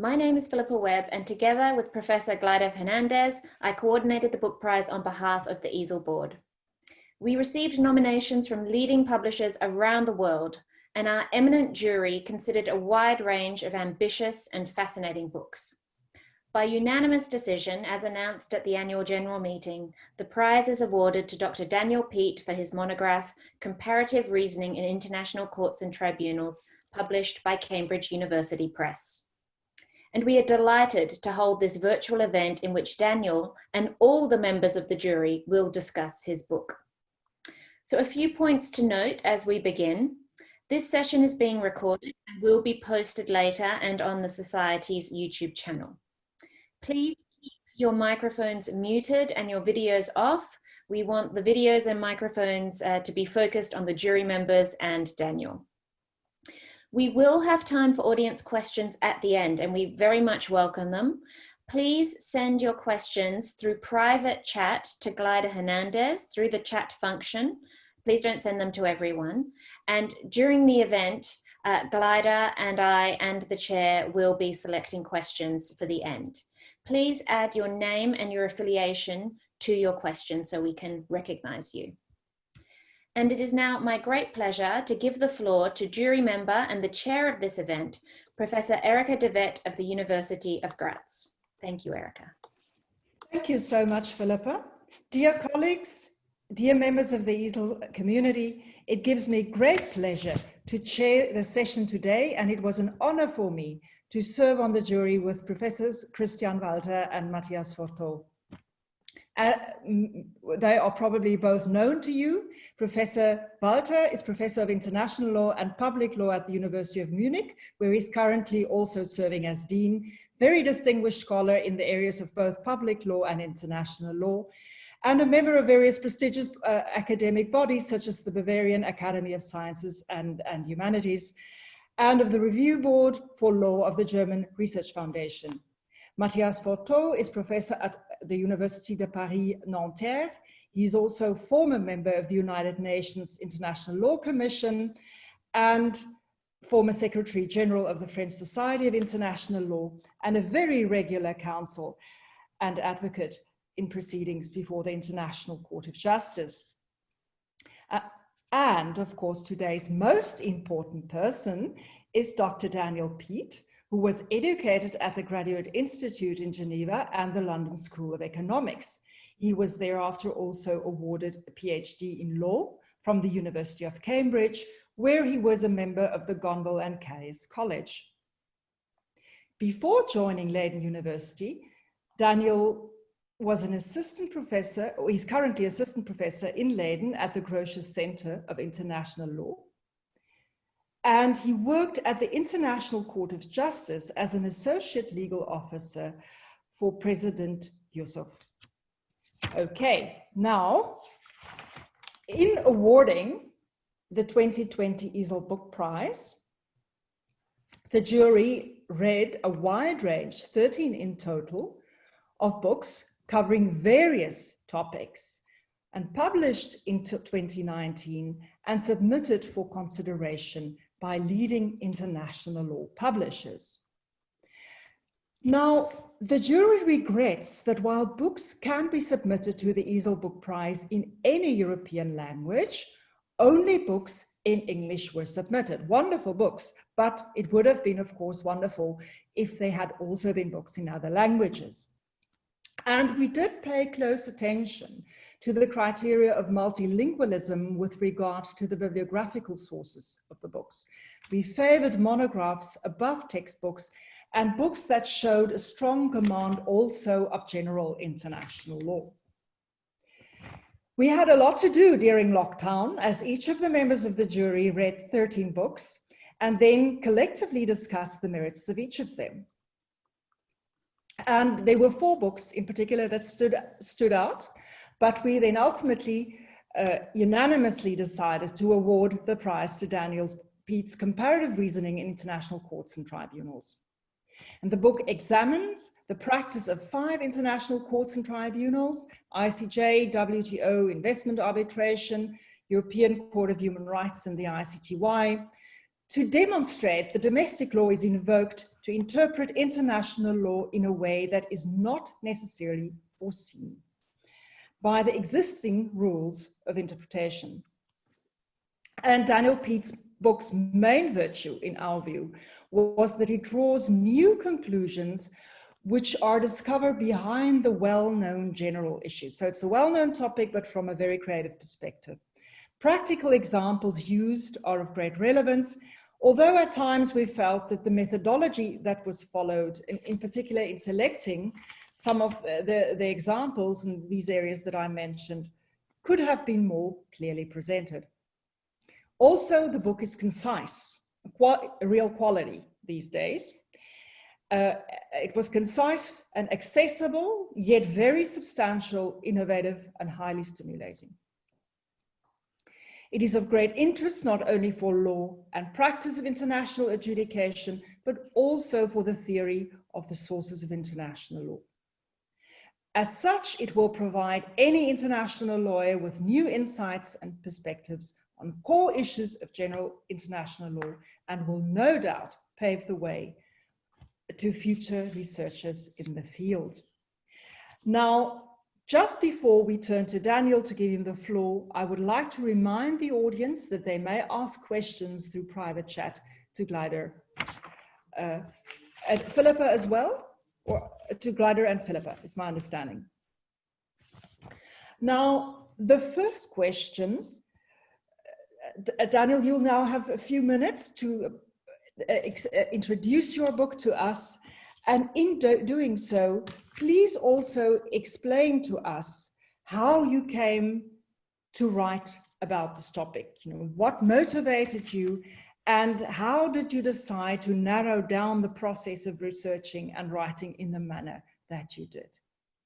My name is Philippa Webb, and together with Professor Glyda Hernandez, I coordinated the book prize on behalf of the ESIL board. We received nominations from leading publishers around the world, and our eminent jury considered a wide range of ambitious and fascinating books. By unanimous decision, as announced at the annual general meeting, the prize is awarded to Dr. Daniel Peat for his monograph, Comparative Reasoning in International Courts and Tribunals, published by Cambridge University Press. And we are delighted to hold this virtual event in which Daniel and all the members of the jury will discuss his book. So a few points to note as we begin. This session is being recorded and will be posted later and on the Society's YouTube channel. Please keep your microphones muted and your videos off. We want the videos and microphones to be focused on the jury members and Daniel. We will have time for audience questions at the end, and we very much welcome them. Please send your questions through private chat to Glyda Hernandez through the chat function. Please don't send them to everyone. And during the event, Glyda and I and the chair will be selecting questions for the end. Please add your name and your affiliation to your question so we can recognize you. And it is now my great pleasure to give the floor to jury member and the chair of this event, Professor Erika de Wet of the University of Graz. Thank you, Erika. Thank you so much, Philippa. Dear colleagues, dear members of the ESIL community, it gives me great pleasure to chair the session today, and it was an honor for me to serve on the jury with Professors Christian Walter and Matthias Forteau. They are probably both known to you. Professor Walter is Professor of International Law and Public Law at the University of Munich, where he's currently also serving as Dean. Very distinguished scholar in the areas of both public law and international law, and a member of various prestigious academic bodies such as the Bavarian Academy of Sciences and Humanities, and of the Review Board for Law of the German Research Foundation. Matthias Forteau is professor at the University de Paris Nanterre. He's also former member of the United Nations International Law Commission and former Secretary General of the French Society of International Law, and a very regular counsel and advocate in proceedings before the International Court of Justice. And of course, today's most important person is Dr. Daniel Peat, who was educated at the Graduate Institute in Geneva and the London School of Economics. He was thereafter also awarded a PhD in law from the University of Cambridge, where he was a member of the Gonville and Caius College. Before joining Leiden University, Daniel was an assistant professor, or he's currently assistant professor in Leiden at the Grotius Center of International Law. And he worked at the International Court of Justice as an associate legal officer for President Yusuf. Okay, now, in awarding the 2020 ESIL Book Prize, the jury read a wide range, 13 in total, of books covering various topics and published in 2019 and submitted for consideration by leading international law publishers. Now, the jury regrets that while books can be submitted to the ESIL Book Prize in any European language, only books in English were submitted. Wonderful books, but it would have been, of course, wonderful if they had also been books in other languages. And we did pay close attention to the criteria of multilingualism with regard to the bibliographical sources of the books. We favored monographs above textbooks and books that showed a strong command also of general international law. We had a lot to do during lockdown, as each of the members of the jury read 13 books and then collectively discussed the merits of each of them. And there were 4 books in particular that stood out, but we then ultimately unanimously decided to award the prize to Daniel Peat's Comparative Reasoning in International Courts and Tribunals. And the book examines the practice of 5 international courts and tribunals: ICJ, WTO, investment arbitration, European Court of Human Rights, and the ICTY, to demonstrate that domestic law is invoked to to interpret international law in a way that is not necessarily foreseen by the existing rules of interpretation. And Daniel Peat's book's main virtue, in our view, was that it draws new conclusions which are discovered behind the well-known general issues. So it's a well-known topic, but from a very creative perspective. Practical examples used are of great relevance, although at times we felt that the methodology that was followed, in particular in selecting some of the examples in these areas that I mentioned, could have been more clearly presented. Also, the book is concise, a real quality these days. It was concise and accessible, yet very substantial, innovative, and highly stimulating. It is of great interest not only for law and practice of international adjudication, but also for the theory of the sources of international law. As such, it will provide any international lawyer with new insights and perspectives on core issues of general international law, and will no doubt pave the way to future researchers in the field. Now, just before we turn to Daniel to give him the floor, I would like to remind the audience that they may ask questions through private chat to Glider and Philippa as well, or to Glider and Philippa, is my understanding. Now, the first question, Daniel, you'll now have a few minutes to introduce your book to us, and in doing so, please also explain to us how you came to write about this topic. You know, what motivated you, and how did you decide to narrow down the process of researching and writing in the manner that you did?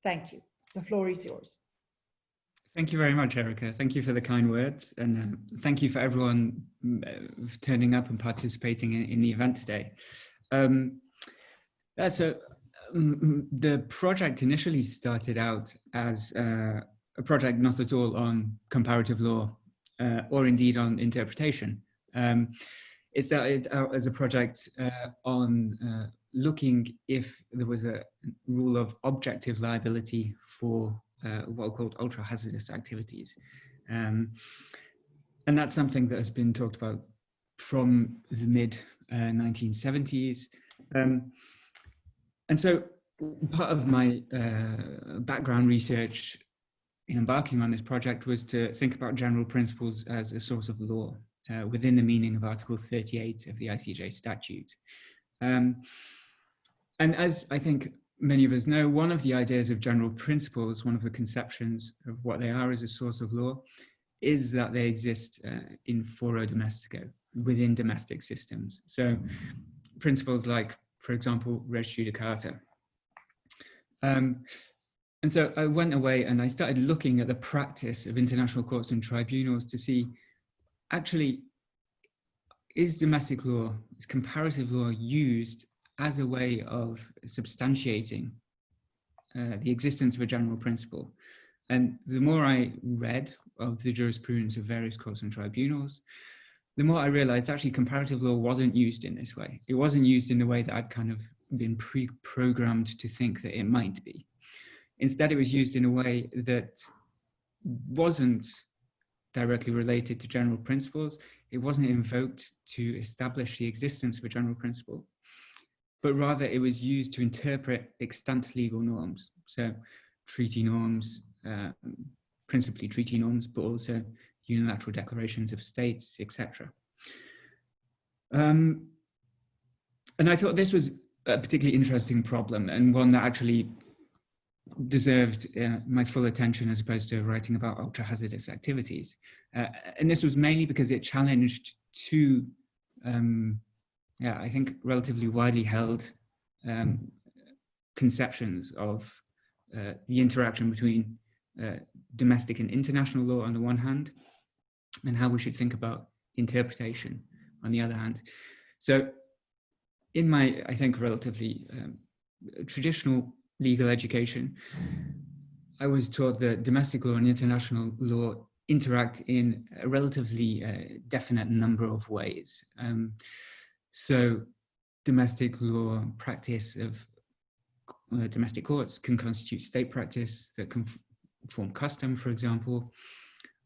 Thank you. The floor is yours. Thank you very much, Erica. Thank you for the kind words, and thank you for everyone turning up and participating in the event today. The project initially started out as a project not at all on comparative law or indeed on interpretation. It started out as a project on looking if there was a rule of objective liability for what are called ultra-hazardous activities. And that's something that has been talked about from the mid-1970s. And so part of my background research in embarking on this project was to think about general principles as a source of law within the meaning of Article 38 of the ICJ statute. And as I think many of us know, one of the ideas of general principles, one of the conceptions of what they are as a source of law, is that they exist in foro domestico, within domestic systems. So principles like, for example, res judicata. And so I went away and I started looking at the practice of international courts and tribunals to see, actually, is domestic law, is comparative law used as a way of substantiating the existence of a general principle? And the more I read of the jurisprudence of various courts and tribunals, the more I realized actually comparative law wasn't used in this way. It wasn't used in the way that I'd kind of been pre-programmed to think that it might be. Instead, it was used in a way that wasn't directly related to general principles. It wasn't invoked to establish the existence of a general principle, but rather it was used to interpret extant legal norms. So treaty norms, principally treaty norms, but also unilateral declarations of states, etc. And I thought this was a particularly interesting problem, and one that actually deserved my full attention as opposed to writing about ultra-hazardous activities. And this was mainly because it challenged two, I think, relatively widely held conceptions of the interaction between domestic and international law on the one hand, and how we should think about interpretation on the other hand. So in my, I think, relatively traditional legal education, I was taught that domestic law and international law interact in a relatively definite number of ways. So domestic law practice of domestic courts can constitute state practice that can form custom, for example.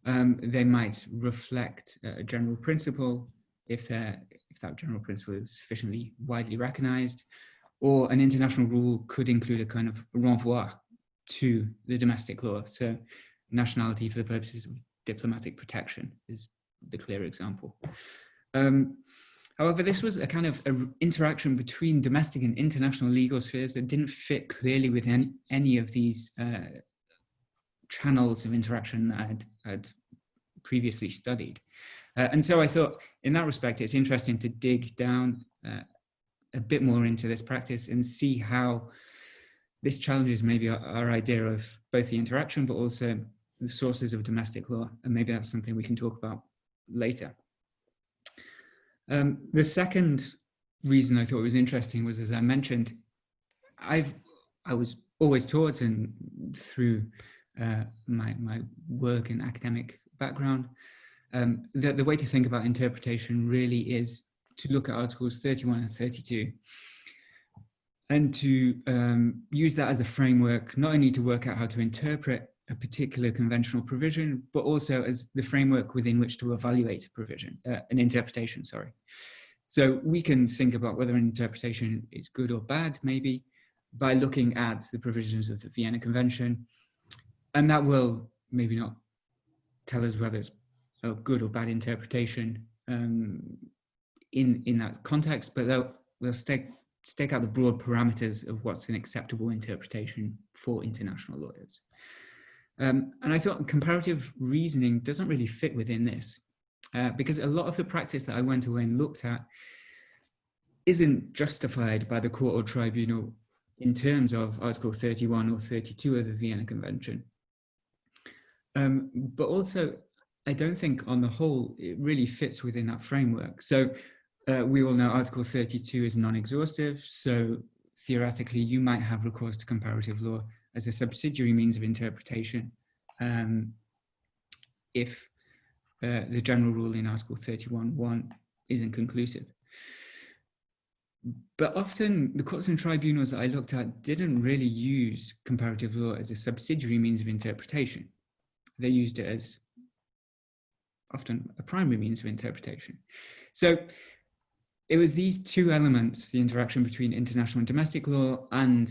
They might reflect a general principle if that general principle is sufficiently widely recognized, or an international rule could include a kind of renvoi to the domestic law. So nationality for the purposes of diplomatic protection is the clear example. However, this was a kind of interaction between domestic and international legal spheres that didn't fit clearly within any of these channels of interaction that I'd previously studied. And so I thought, in that respect, it's interesting to dig down a bit more into this practice and see how this challenges maybe our idea of both the interaction, but also the sources of domestic law. And maybe that's something we can talk about later. The second reason I thought it was interesting was, as I mentioned, I was always taught, and through my work and academic background, that the way to think about interpretation really is to look at Articles 31 and 32 and to use that as a framework, not only to work out how to interpret a particular conventional provision, but also as the framework within which to evaluate a provision, an interpretation, sorry. So we can think about whether an interpretation is good or bad, maybe, by looking at the provisions of the Vienna Convention. And that will maybe not tell us whether it's a good or bad interpretation in that context, but they'll stake out the broad parameters of what's an acceptable interpretation for international lawyers. And I thought comparative reasoning doesn't really fit within this, because a lot of the practice that I went away and looked at isn't justified by the court or tribunal in terms of Article 31 or 32 of the Vienna Convention. But also, I don't think on the whole it really fits within that framework. So we all know Article 32 is non-exhaustive, so theoretically you might have recourse to comparative law as a subsidiary means of interpretation if the general rule in Article 31.1 isn't conclusive. But often the courts and tribunals that I looked at didn't really use comparative law as a subsidiary means of interpretation. They used it as often a primary means of interpretation. So it was these two elements, the interaction between international and domestic law and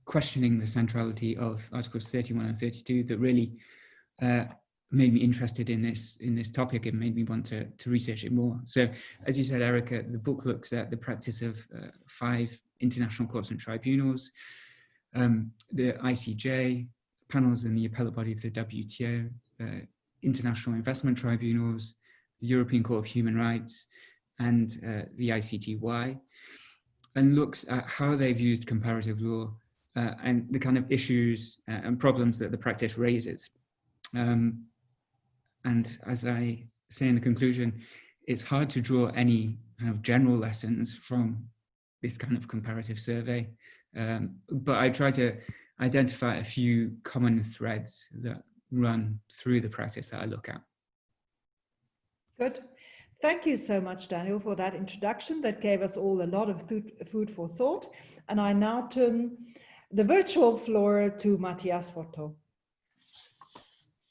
questioning the centrality of Articles 31 and 32 that really made me interested in this topic and made me want to research it more. So as you said, Erica, the book looks at the practice of 5 international courts and tribunals, the ICJ, panels in the appellate body of the WTO, international investment tribunals, the European Court of Human Rights, and the ICTY, and looks at how they've used comparative law and the kind of issues and problems that the practice raises. And as I say in the conclusion, it's hard to draw any kind of general lessons from this kind of comparative survey, but I try to identify a few common threads that run through the practice that I look at. Good. Thank you so much, Daniel, for that introduction that gave us all a lot of food for thought. And I now turn the virtual floor to Matthias Forto.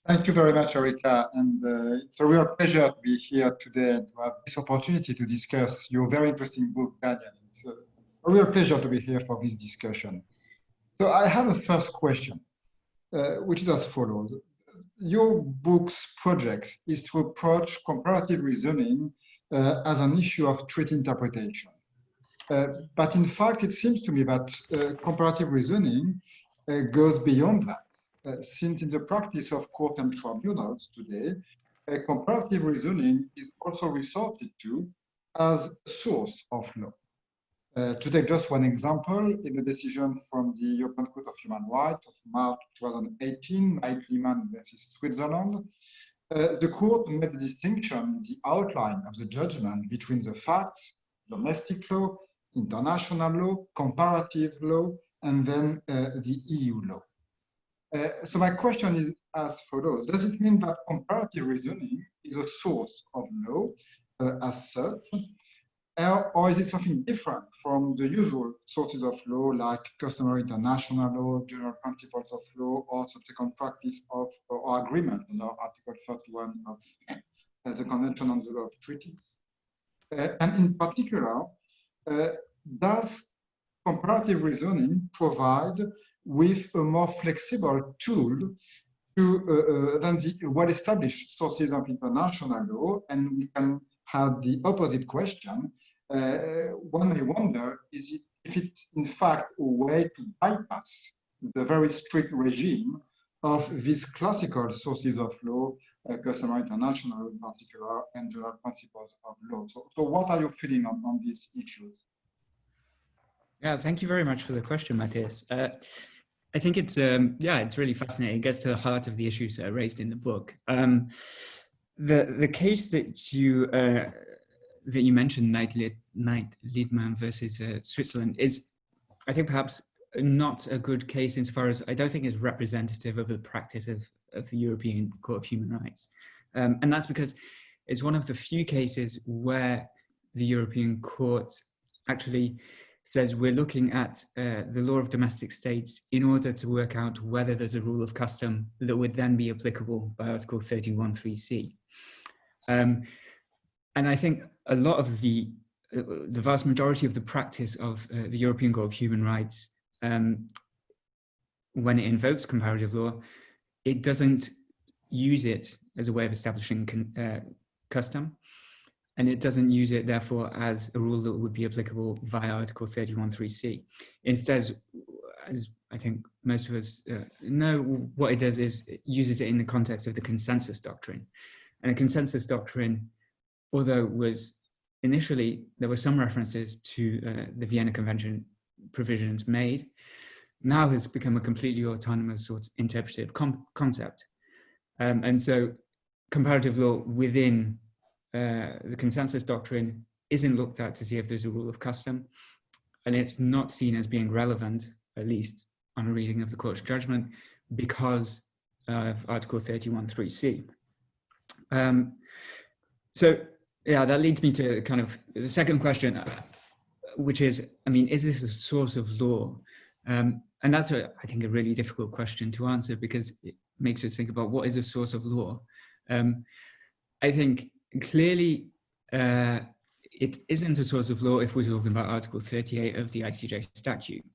Thank you very much, Erica. And it's a real pleasure to be here today and to have this opportunity to discuss your very interesting book, Daniel. It's a real pleasure to be here for this discussion. So I have a first question, which is as follows. Your book's project is to approach comparative reasoning as an issue of treaty interpretation. But in fact, it seems to me that comparative reasoning goes beyond that. Since in the practice of court and tribunals today, comparative reasoning is also resorted to as a source of law. To take just one example, in the decision from the European Court of Human Rights of March 2018, Mike Lehman versus Switzerland, the court made the distinction in the outline of the judgment between the facts, domestic law, international law, comparative law, and then the EU law. So my question is as follows. Does it mean that comparative reasoning is a source of law as such? or is it something different from the usual sources of law, like customary international law, general principles of law, or subsequent practice of or agreement under Article 31 of the Convention on the Law of Treaties? And in particular, does comparative reasoning provide with a more flexible tool than the well-established sources of international law? And we can have the opposite question. One may wonder, if it's in fact a way to bypass the very strict regime of these classical sources of law, customary international in particular, and general principles of law. So what are you feeling on these issues? Yeah, thank you very much for the question, Matthias. I think it's it's really fascinating. It gets to the heart of the issues that are raised in the book. The case that you mentioned, Knight-Liedman versus Switzerland, is, I think, perhaps not a good case insofar as I don't think it's representative of the practice of the European Court of Human Rights. And that's because it's one of the few cases where the European Court actually says we're looking at the law of domestic states in order to work out whether there's a rule of custom that would then be applicable by Article 31(3)(c). And I think a lot of the vast majority of the practice of the European Court of Human Rights, when it invokes comparative law, it doesn't use it as a way of establishing custom. And it doesn't use it, therefore, as a rule that would be applicable via Article 31(3)(c). Instead, as I think most of us know, what it does is it uses it in the context of the consensus doctrine. And a consensus doctrine, although was initially, there were some references to the Vienna Convention provisions made, now has become a completely autonomous sort of interpretive concept. And so comparative law within the consensus doctrine isn't looked at to see if there's a rule of custom, and it's not seen as being relevant, at least on a reading of the court's judgment, because of Article 31(3)(c). So yeah, that leads me to kind of the second question, which is, I mean, is this a source of law? And that's, I think, a really difficult question to answer, because it makes us think about what is a source of law. I think clearly it isn't a source of law if we're talking about Article 38 of the ICJ statute.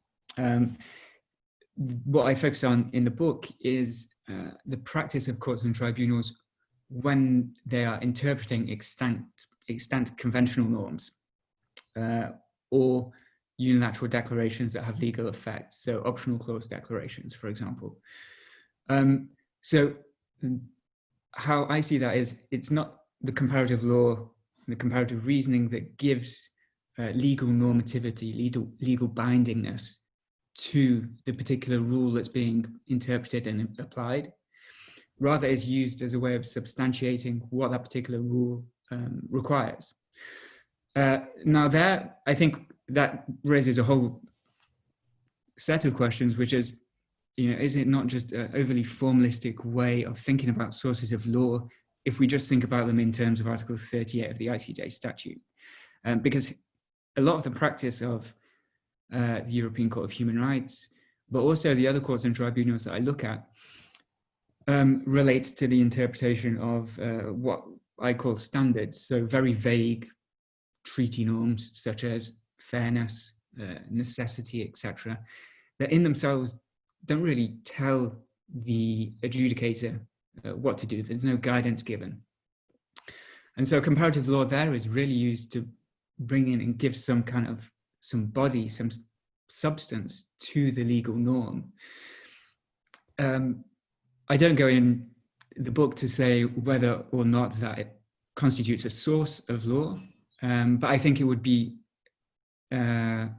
What I focused on in the book is the practice of courts and tribunals when they are interpreting extant conventional norms or unilateral declarations that have legal effect, so optional clause declarations, for example. So how I see that is, it's not the comparative law, the comparative reasoning that gives legal normativity, legal bindingness to the particular rule that's being interpreted and applied. Rather, is used as a way of substantiating what that particular rule requires. Now there, I think that raises a whole set of questions, which is, is it not just an overly formalistic way of thinking about sources of law if we just think about them in terms of Article 38 of the ICJ statute? Because a lot of the practice of the European Court of Human Rights, but also the other courts and tribunals that I look at, relates to the interpretation of what I call standards, so very vague treaty norms such as fairness, necessity, etc., that in themselves don't really tell the adjudicator what to do. There's no guidance given. And so comparative law there is really used to bring in and give some body, some substance to the legal norm. I don't go in the book to say whether or not that it constitutes a source of law, but I think it would be an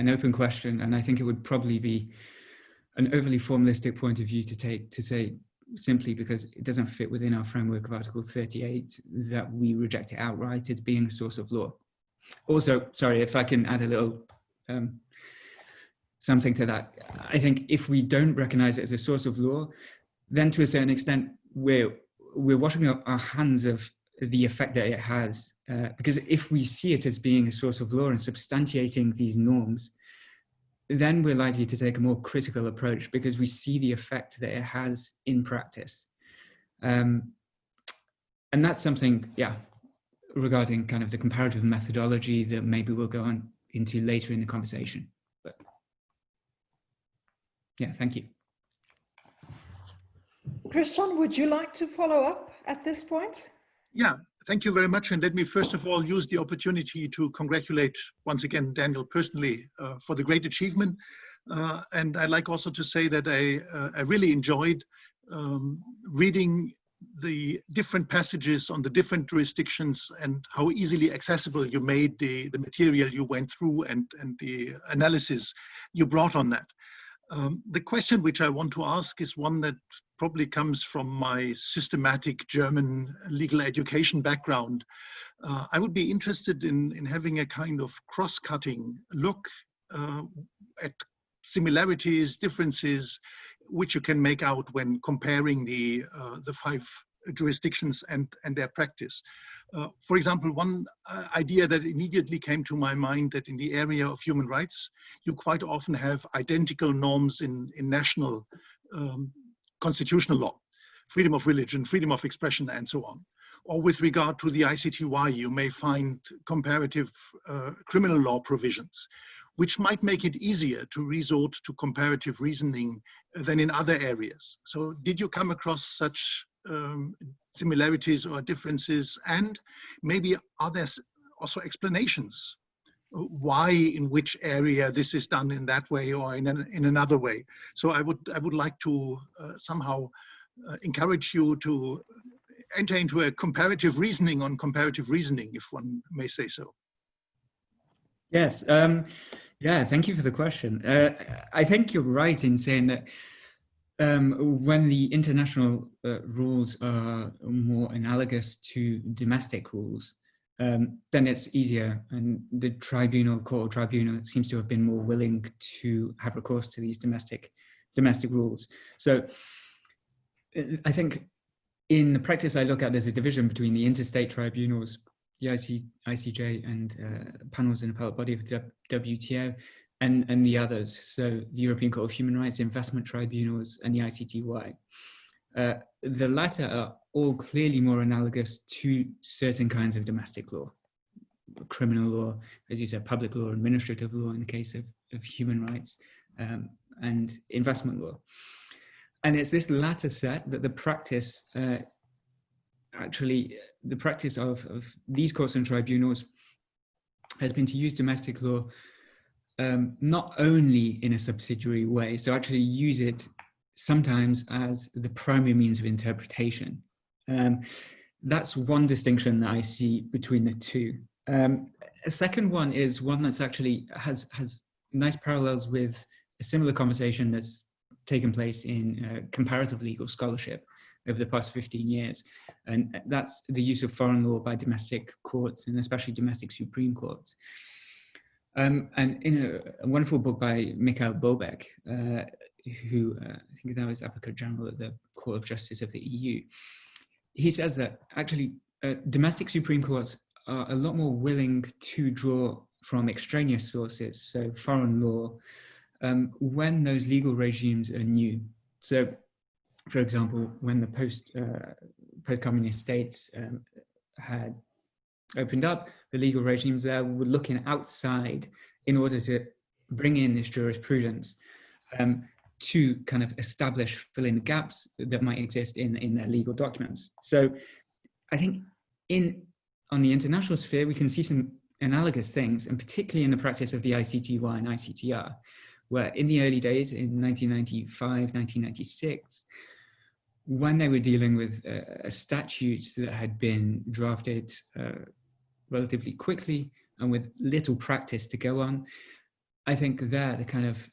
open question, and I think it would probably be an overly formalistic point of view to take, to say simply because it doesn't fit within our framework of Article 38 that we reject it outright as being a source of law. Also, sorry, if I can add a little something to that. I think if we don't recognize it as a source of law, then to a certain extent, we're washing up our hands of the effect that it has. Because if we see it as being a source of law and substantiating these norms, then we're likely to take a more critical approach because we see the effect that it has in practice. And that's something, yeah, regarding kind of the comparative methodology that maybe we'll go on into later in the conversation. But yeah, thank you. Christian, would you like to follow up at this point? Yeah, thank you very much. And let me first of all use the opportunity to congratulate once again Daniel personally for the great achievement. And I'd like also to say that I really enjoyed reading the different passages on the different jurisdictions and how easily accessible you made the material you went through and the analysis you brought on that. The question which I want to ask is one that probably comes from my systematic German legal education background. I would be interested in having a kind of cross-cutting look at similarities, differences, which you can make out when comparing the 5 jurisdictions and their practice. For example, one idea that immediately came to my mind, that in the area of human rights, you quite often have identical norms in national constitutional law, freedom of religion, freedom of expression, and so on. Or with regard to the ICTY, you may find comparative criminal law provisions, which might make it easier to resort to comparative reasoning than in other areas. So did you come across such similarities or differences? And maybe are there also explanations why in which area this is done in that way or in another way? So I would like to somehow encourage you to enter into a comparative reasoning on comparative reasoning, if one may say so. Yes, yeah, thank you for the question. I think you're right in saying that when the international rules are more analogous to domestic rules, then it's easier, and the court tribunal seems to have been more willing to have recourse to these domestic rules. So I think in the practice I look at, there's a division between the interstate tribunals, the ICJ and panels in appellate body of the WTO, and the others, so the European Court of Human Rights, investment tribunals, and the ICTY. The latter are all clearly more analogous to certain kinds of domestic law, criminal law, as you said, public law, administrative law in the case of human rights, and investment law. And it's this latter set that the practice, the practice of these courts and tribunals has been to use domestic law not only in a subsidiary way, so actually use it sometimes as the primary means of interpretation. That's one distinction that I see between the two. A second one is one that's actually has nice parallels with a similar conversation that's taken place in comparative legal scholarship over the past 15 years. And that's the use of foreign law by domestic courts, and especially domestic supreme courts. And in a wonderful book by Michael Bobeck, who I think now is Advocate General at the Court of Justice of the EU, he says that actually domestic supreme courts are a lot more willing to draw from extraneous sources, so foreign law, when those legal regimes are new. So, for example, when the post-communist states had opened up, the legal regimes there were looking outside in order to bring in this jurisprudence to kind of fill in the gaps that might exist in their legal documents. So I think on the international sphere, we can see some analogous things, and particularly in the practice of the ICTY and ICTR, where in the early days, in 1995, 1996, when they were dealing with a statute that had been drafted relatively quickly and with little practice to go on, I think there the kind of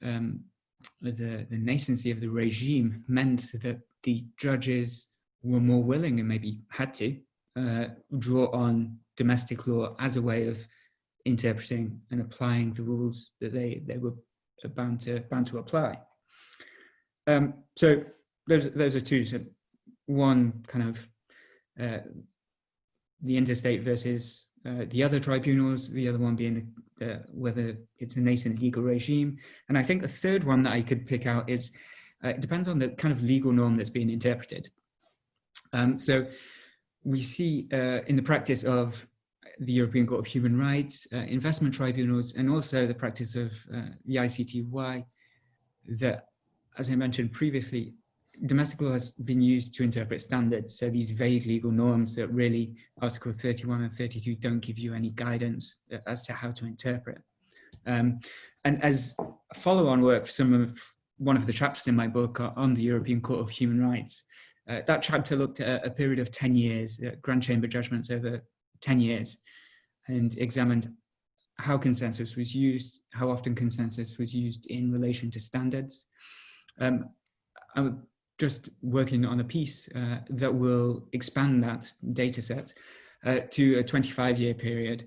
the nascency of the regime meant that the judges were more willing, and maybe had to, draw on domestic law as a way of interpreting and applying the rules that they were bound to apply. So those are two. So one kind of the interstate versus the other tribunals, the other one being whether it's a nascent legal regime. And I think a third one that I could pick out is, it depends on the kind of legal norm that's being interpreted. So we see in the practice of the European Court of Human Rights, investment tribunals, and also the practice of the ICTY, that, as I mentioned previously, domestic law has been used to interpret standards. So these vague legal norms that really Article 31 and 32 don't give you any guidance as to how to interpret. And as follow-on work for one of the chapters in my book on the European Court of Human Rights, that chapter looked at a period of 10 years, Grand Chamber judgments over 10 years, and examined how consensus was used, how often consensus was used in relation to standards. I'm just working on a piece that will expand that data set to a 25-year period.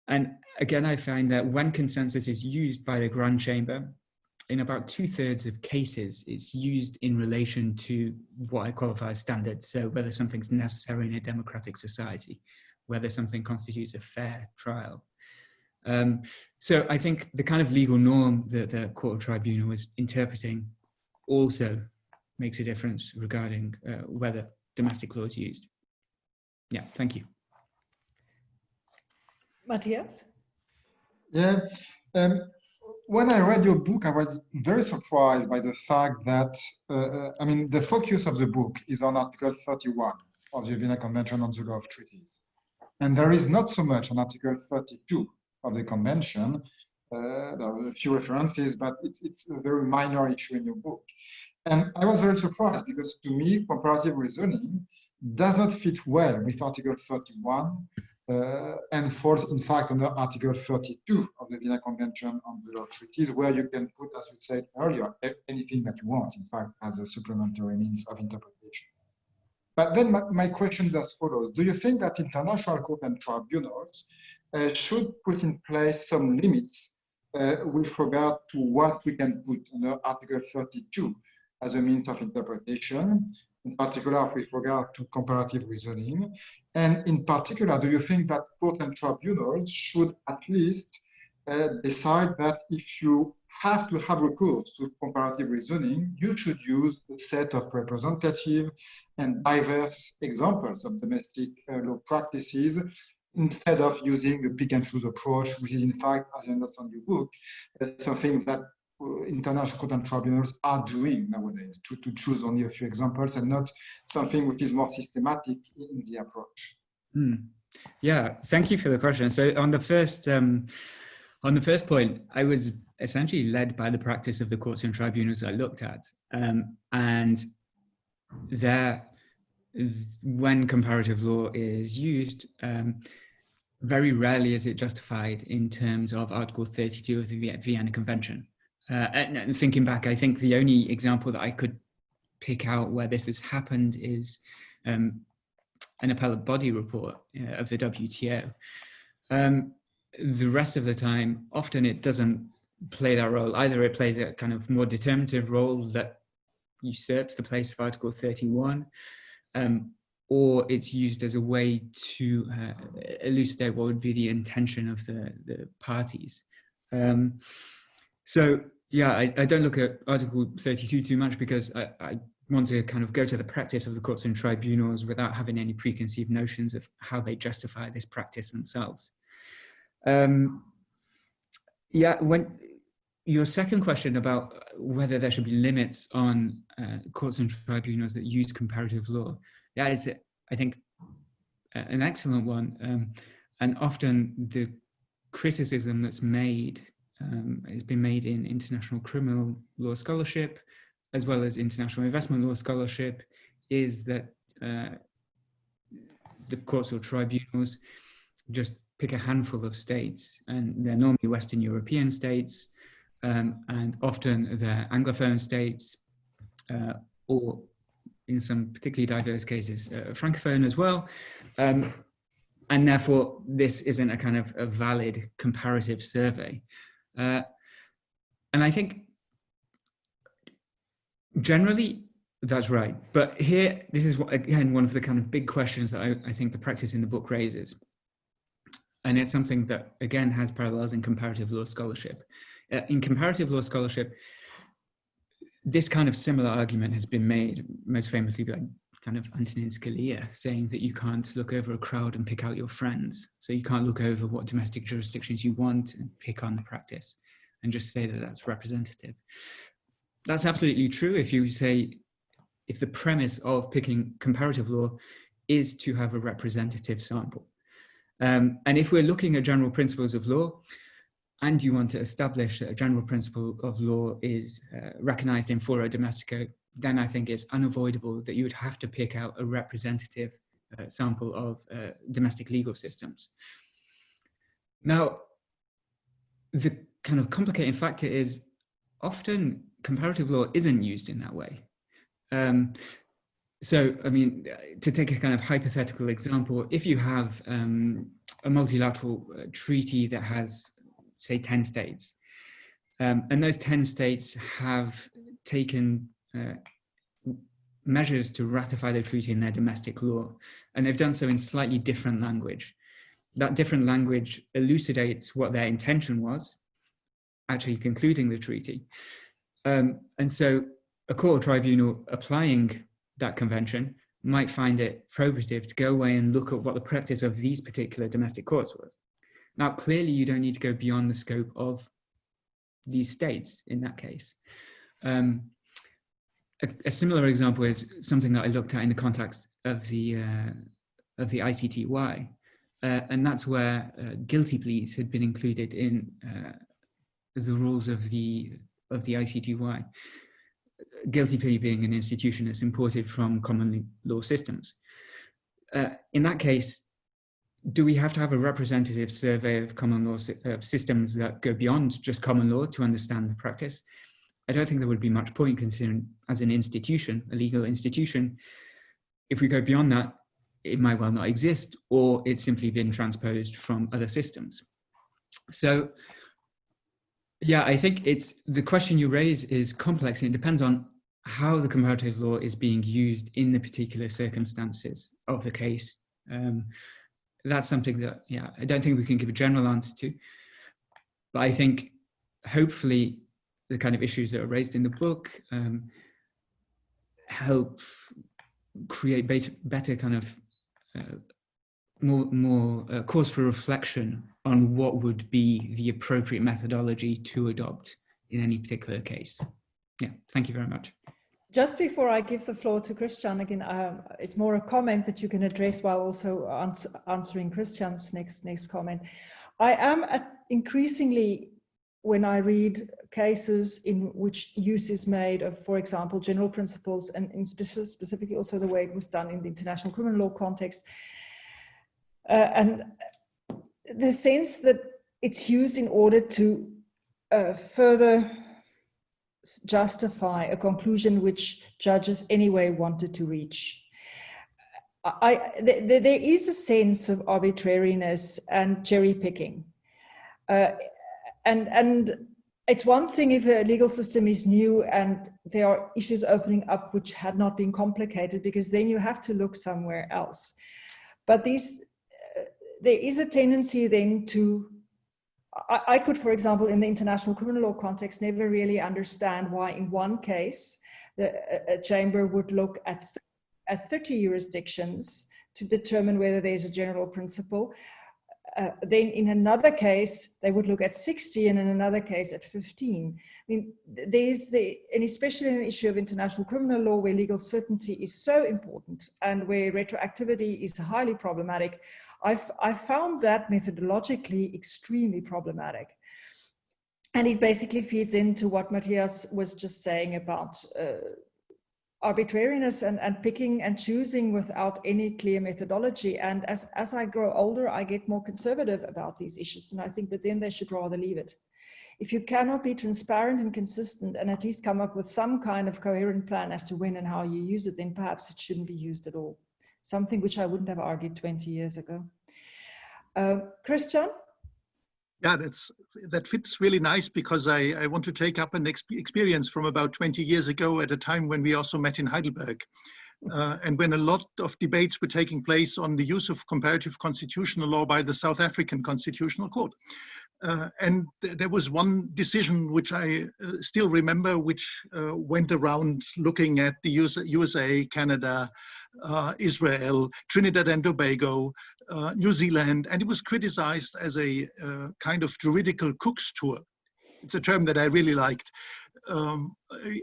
And again, I find that when consensus is used by the Grand Chamber, in about 2/3 of cases, it's used in relation to what I qualify as standards. So whether something's necessary in a democratic society, whether something constitutes a fair trial. So I think the kind of legal norm that the Court of Tribunal is interpreting also makes a difference regarding whether domestic law is used. Yeah, thank you. Matthias? Yeah, when I read your book, I was very surprised by the fact that, I mean, the focus of the book is on Article 31 of the Vienna Convention on the Law of Treaties. And there is not so much on Article 32 of the Convention. There are a few references, but it's a very minor issue in your book. And I was very surprised because to me, comparative reasoning does not fit well with Article 31 and falls, in fact, under Article 32 of the Vienna Convention on the Law of Treaties, where you can put, as you said earlier, anything that you want, in fact, as a supplementary means of interpretation. But then my question is as follows. Do you think that international court and tribunals should put in place some limits with regard to what we can put under Article 32 as a means of interpretation, in particular with regard to comparative reasoning? And in particular, do you think that court and tribunals should at least decide that if you have to have recourse to comparative reasoning, you should use a set of representative and diverse examples of domestic law practices instead of using a pick and choose approach, which is in fact, as I understand your book, something that international court and tribunals are doing nowadays, to choose only a few examples and not something which is more systematic in the approach. Yeah, thank you for the question. So on the first point, I was essentially led by the practice of the courts and tribunals I looked at, and there, when comparative law is used, very rarely is it justified in terms of Article 32 of the Vienna Convention. And thinking back, I think the only example that I could pick out where this has happened is an appellate body report of the WTO. The rest of the time, often it doesn't play that role. Either it plays a kind of more determinative role that usurps the place of Article 31, or it's used as a way to elucidate what would be the intention of the parties. So yeah, I don't look at Article 32 too much because I want to kind of go to the practice of the courts and tribunals without having any preconceived notions of how they justify this practice themselves. Yeah, when your second question about whether there should be limits on courts and tribunals that use comparative law, yeah, it's, I think, an excellent one. And often the criticism that's made has been made in international criminal law scholarship, as well as international investment law scholarship, is that the courts or tribunals just pick a handful of states, and they're normally Western European states, and often they're Anglophone states, or in some particularly diverse cases, Francophone as well. And therefore, this isn't a kind of a valid comparative survey. And I think generally, That's right. But here, this is again one of the kind of big questions that I think the practice in the book raises. And it's something that, again, has parallels in comparative law scholarship. In comparative law scholarship, this kind of similar argument has been made, most famously by kind of Antonin Scalia, saying that you can't look over a crowd and pick out your friends. So you can't look over what domestic jurisdictions you want and pick on the practice and just say that that's representative. That's absolutely true if you say, if the premise of picking comparative law is to have a representative sample. And if we're looking at general principles of law, and you want to establish that a general principle of law is recognized in foro domestica, then I think it's unavoidable that you would have to pick out a representative sample of domestic legal systems. Now, the kind of complicating factor is often comparative law isn't used in that way. So, I mean, to take a kind of hypothetical example, if you have a multilateral treaty that has, say, 10 states, and those 10 states have taken measures to ratify the treaty in their domestic law, and they've done so in slightly different language. That different language elucidates what their intention was, actually concluding the treaty. And so a court or tribunal applying that convention might find it probative to go away and look at what the practice of these particular domestic courts was. Now, clearly, you don't need to go beyond the scope of these states in that case. A similar example is something that I looked at in the context of the ICTY, and that's where guilty pleas had been included in the rules of the ICTY. Guilty plea being an institution that's imported from common law systems. In that case, do we have to have a representative survey of common law systems that go beyond just common law to understand the practice? I don't think there would be much point, considering as an institution, a legal institution, if we go beyond that, it might well not exist, or it's simply been transposed from other systems. So, yeah, I think it's the question you raise is complex, and it depends on how the comparative law is being used in the particular circumstances of the case. That's something that, yeah, I don't think we can give a general answer to, but I think hopefully the kind of issues that are raised in the book help create better kind of more cause for reflection on what would be the appropriate methodology to adopt in any particular case. Yeah, thank you very much. Just before I give the floor to Christian again, it's more a comment that you can address while also answering Christian's next comment. I am increasingly, when I read cases in which use is made of, for example, general principles, and in specifically also the way it was done in the international criminal law context, and the sense that it's used in order to further justify a conclusion which judges anyway wanted to reach. There is a sense of arbitrariness and cherry picking. And it's one thing if a legal system is new and there are issues opening up which had not been complicated, because then you have to look somewhere else. But there is a tendency then to, I could, for example, in the international criminal law context, never really understand why in one case a chamber would look at 30 jurisdictions to determine whether there's a general principle. Then in another case, they would look at 60, and in another case at 15. I mean, and especially in an issue of international criminal law where legal certainty is so important and where retroactivity is highly problematic, I found that methodologically extremely problematic. And it basically feeds into what Matthias was just saying about arbitrariness and picking and choosing without any clear methodology. And as I grow older, I get more conservative about these issues. And I think, but then they should rather leave it. If you cannot be transparent and consistent and at least come up with some kind of coherent plan as to when and how you use it, then perhaps it shouldn't be used at all. Something which I wouldn't have argued 20 years ago. Christian? Yeah, that fits really nice, because I want to take up an experience from about 20 years ago, at a time when we also met in Heidelberg. And when a lot of debates were taking place on the use of comparative constitutional law by the South African Constitutional Court. And there was one decision which I still remember, which went around looking at the USA, Canada, Israel, Trinidad and Tobago, New Zealand, and it was criticized as a kind of juridical cook's tour. It's a term that I really liked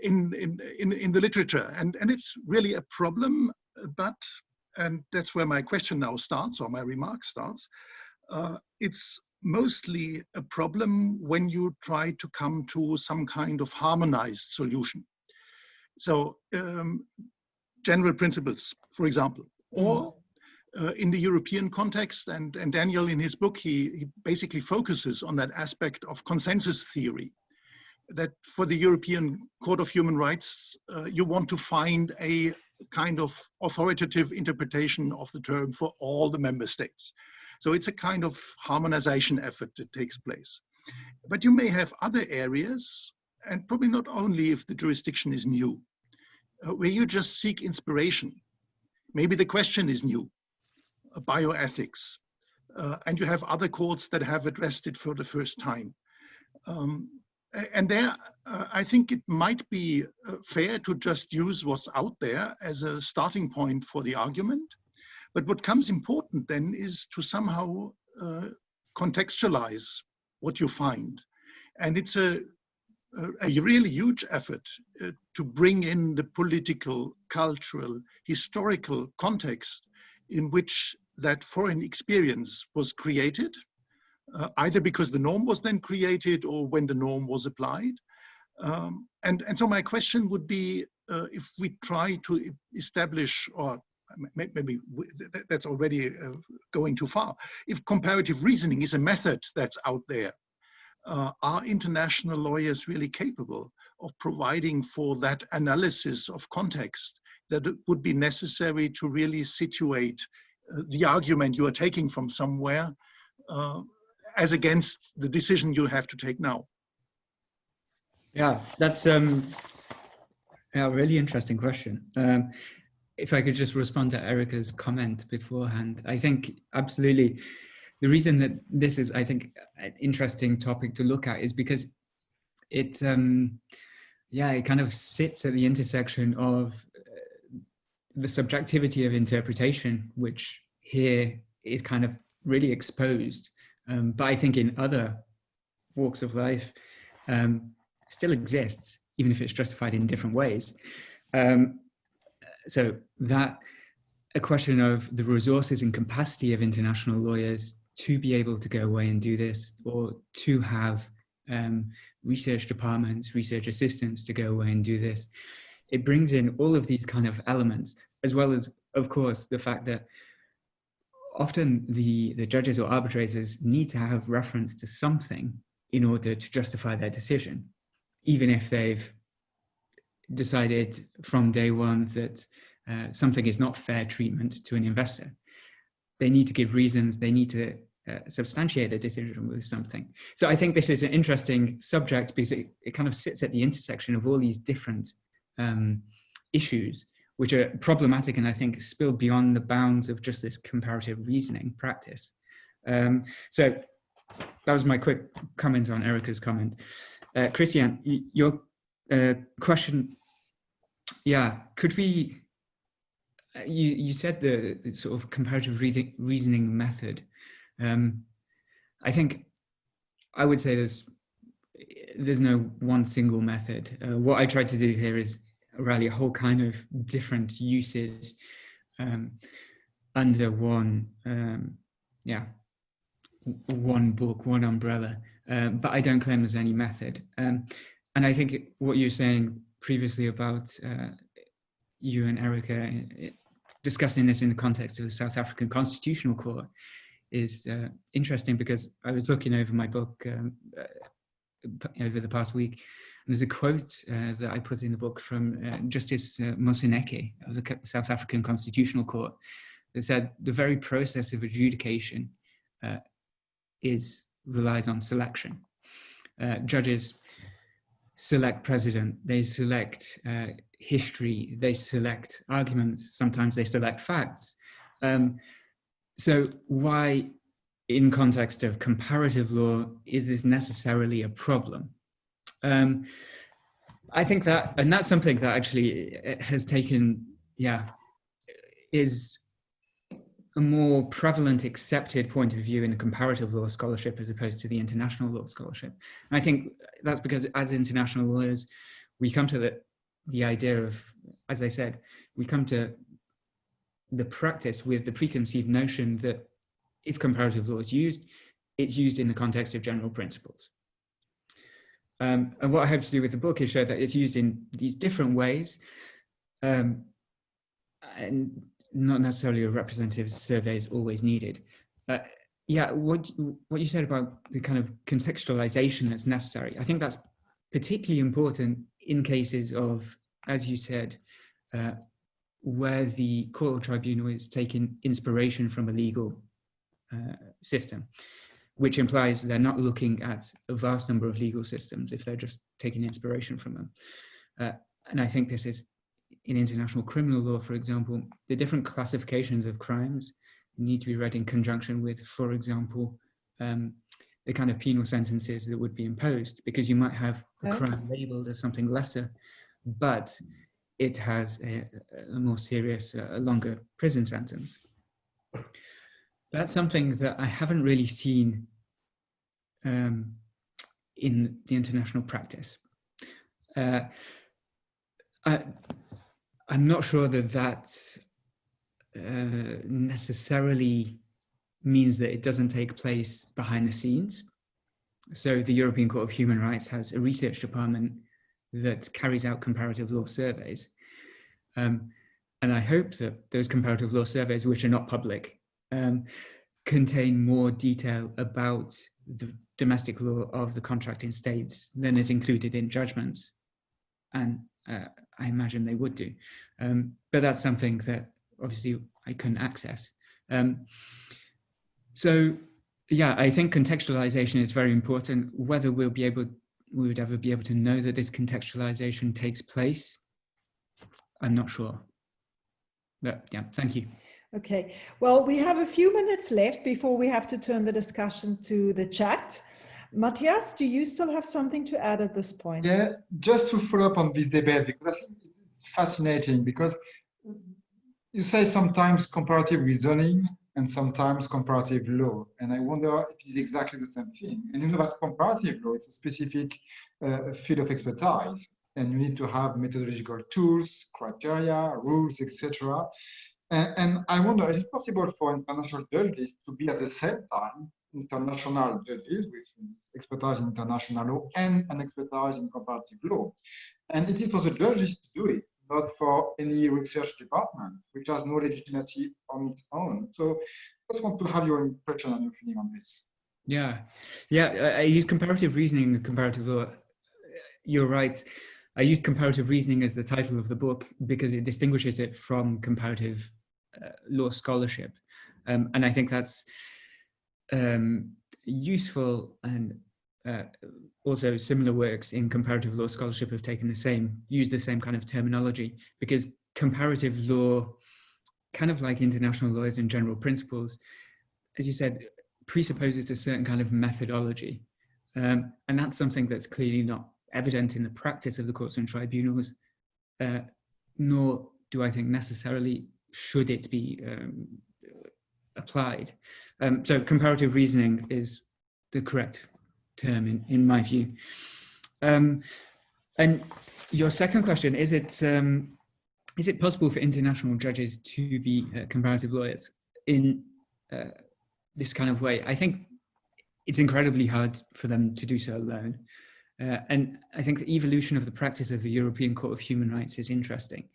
in the literature, and it's really a problem. But, and that's where my question now starts, or my remark starts, it's mostly a problem when you try to come to some kind of harmonized solution. So general principles, for example, or in the European context, and Daniel in his book, he basically focuses on that aspect of consensus theory, that for the European Court of Human Rights, you want to find a kind of authoritative interpretation of the term for all the member states. So it's a kind of harmonization effort that takes place. But you may have other areas, and probably not only if the jurisdiction is new, where you just seek inspiration. Maybe the question is new, bioethics, and you have other courts that have addressed it for the first time. And there, I think it might be fair to just use what's out there as a starting point for the argument. But what comes important then is to somehow contextualize what you find. And it's a really huge effort to bring in the political, cultural, historical context in which that foreign experience was created, either because the norm was then created or when the norm was applied. And so my question would be, if we try to establish, or maybe that's already going too far, if comparative reasoning is a method that's out there, are international lawyers really capable of providing for that analysis of context that would be necessary to really situate the argument you are taking from somewhere as against the decision you have to take now? Yeah, that's a really interesting question. If I could just respond to Erica's comment beforehand, I think absolutely. The reason that this is, I think, an interesting topic to look at is because it, it kind of sits at the intersection of the subjectivity of interpretation, which here is kind of really exposed, but I think in other walks of life still exists, even if it's justified in different ways. So that a question of the resources and capacity of international lawyers to be able to go away and do this, or to have research departments, research assistants to go away and do this. It brings in all of these kind of elements, as well as, of course, the fact that often the judges or arbitrators need to have reference to something in order to justify their decision, even if they've decided from day one that something is not fair treatment to an investor. They need to give reasons, they need to substantiate their decision with something. So I think this is an interesting subject because it kind of sits at the intersection of all these different issues, which are problematic and I think spill beyond the bounds of just this comparative reasoning practice. So that was my quick comment on Erica's comment. Christian, your question, could we, you said the sort of comparative reasoning method. I think I would say there's no one single method. What I tried to do here is rally a whole kind of different uses under one book, one umbrella, but I don't claim there's any method. And I think what you're saying previously about you and Erica discussing this in the context of the South African Constitutional Court is interesting, because I was looking over my book over the past week. And there's a quote that I put in the book from Justice Moseneke of the South African Constitutional Court that said, the very process of adjudication is relies on selection. Judges select precedent, they select history, they select arguments, sometimes they select facts. So why, in context of comparative law, is this necessarily a problem? I think that, and that's something that actually has taken, is a more prevalent, accepted point of view in the comparative law scholarship as opposed to the international law scholarship. And I think that's because as international lawyers, we come to the idea of, as I said, we come to the practice with the preconceived notion that if comparative law is used, it's used in the context of general principles. And what I hope to do with the book is show that it's used in these different ways, and not necessarily a representative survey is always needed. What you said about the kind of contextualization that's necessary, I think that's particularly important in cases of, as you said, where the court or tribunal is taking inspiration from a legal system, which implies they're not looking at a vast number of legal systems if they're just taking inspiration from them. And I think this is, in international criminal law, for example, the different classifications of crimes need to be read in conjunction with, for example, the kind of penal sentences that would be imposed, because you might have a crime labeled as something lesser, but it has a more serious, a longer prison sentence. That's something that I haven't really seen in the international practice. I'm not sure that necessarily means that it doesn't take place behind the scenes. So the European Court of Human Rights has a research department that carries out comparative law surveys. And I hope that those comparative law surveys, which are not public, contain more detail about the domestic law of the contracting states than is included in judgments. And I imagine they would do. But that's something that obviously I couldn't access. So yeah, I think contextualization is very important. Whether we would ever be able to know that this contextualization takes place, I'm not sure. But yeah, thank you. Okay, well, we have a few minutes left before we have to turn the discussion to the chat. Matthias, do you still have something to add at this point? Yeah, just to follow up on this debate, because I think it's fascinating, because you say sometimes comparative reasoning and sometimes comparative law, and I wonder if it is exactly the same thing. And you know that comparative law, it's a specific field of expertise, and you need to have methodological tools, criteria, rules, etc. And I wonder, is it possible for international judges to be at the same time international judges with expertise in international law and an expertise in comparative law? And it is for the judges to do it, not for any research department, which has no legitimacy on its own. So I just want to have your impression and your feeling on this. Yeah, I use comparative reasoning and comparative law. You're right. I used comparative reasoning as the title of the book because it distinguishes it from comparative law scholarship. And I think that's useful, and also similar works in comparative law scholarship have used the same kind of terminology, because comparative law, kind of like international laws and general principles, as you said, presupposes a certain kind of methodology. And that's something that's clearly not evident in the practice of the courts and tribunals, nor do I think necessarily should it be applied. So comparative reasoning is the correct term in my view. And your second question, is it possible for international judges to be comparative lawyers in this kind of way? I think it's incredibly hard for them to do so alone. And I think the evolution of the practice of the European Court of Human Rights is interesting,